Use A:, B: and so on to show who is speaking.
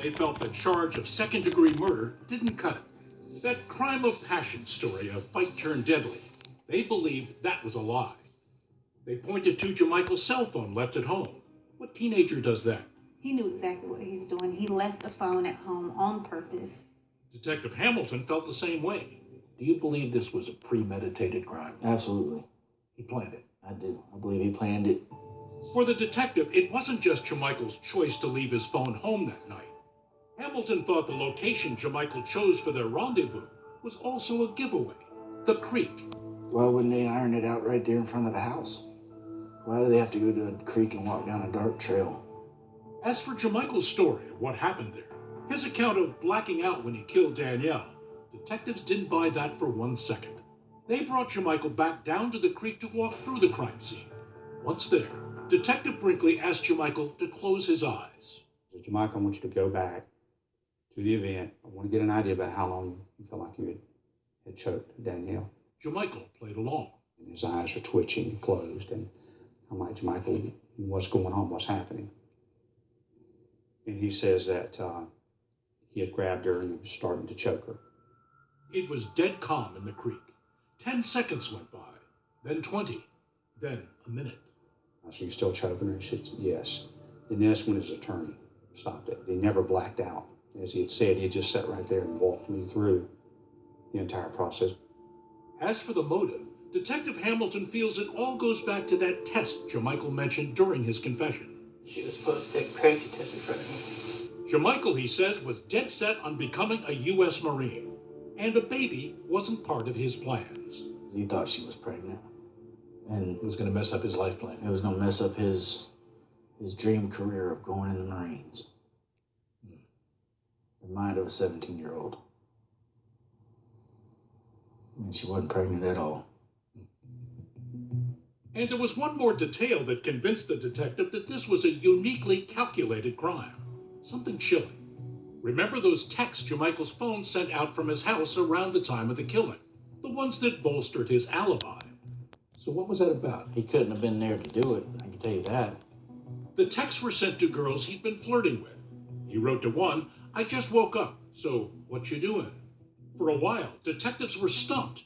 A: They felt the charge of second-degree murder didn't cut it. That crime of passion story, a fight turned deadly, they believed that was a lie. They pointed to Jamichael's cell phone left at home. What teenager does that?
B: He knew exactly what he was doing. He left the phone at home on purpose.
A: Detective Hamilton felt the same way. Do you believe this was a premeditated crime?
C: Absolutely.
A: He planned it.
C: I do. I believe he planned it.
A: For the detective, it wasn't just Jamichael's choice to leave his phone home that night. Hamilton thought the location Jamichael chose for their rendezvous was also a giveaway. The creek.
C: Why wouldn't they iron it out right there in front of the house? Why do they have to go to a creek and walk down a dark trail?
A: As for Jamichael's story of what happened there, his account of blacking out when he killed Danielle, detectives didn't buy that for 1 second. They brought Jamichael back down to the creek to walk through the crime scene. Once there, Detective Brinkley asked Jamichael to close his eyes.
D: Jamichael, I want you to go back to the event. I want to get an idea about how long you felt like you had choked Danielle.
A: Jamichael played along.
D: And his eyes are twitching and closed, and I'm like, Jamichael, what's going on? What's happening? And he says that he had grabbed her and was starting to choke her.
A: It was dead calm in the creek. 10 seconds went by, then 20, then a minute.
D: I said, you still choking her? He said, yes. And that's when his attorney stopped it. He never blacked out. As he had said, he had just sat right there and walked me through the entire process.
A: As for the motive, Detective Hamilton feels it all goes back to that test Jamichael mentioned during his confession.
E: She was supposed to take a crazy test in front of me.
A: Jamichael, he says, was dead set on becoming a U.S. Marine, and a baby wasn't part of his plans.
C: He thought she was pregnant. And
A: It was going to mess up his life plan.
C: it was going to mess up his dream career of going in the Marines. The mind of a 17-year-old. And she wasn't pregnant at all.
A: And there was one more detail that convinced the detective that this was a uniquely calculated crime. Something chilling. Remember those texts Jamichael's phone sent out from his house around the time of the killing? The ones that bolstered his alibi. So what was that about?
C: He couldn't have been there to do it, I can tell you that.
A: The texts were sent to girls he'd been flirting with. He wrote to one, "I just woke up, so what you doing?" For a while, detectives were stumped.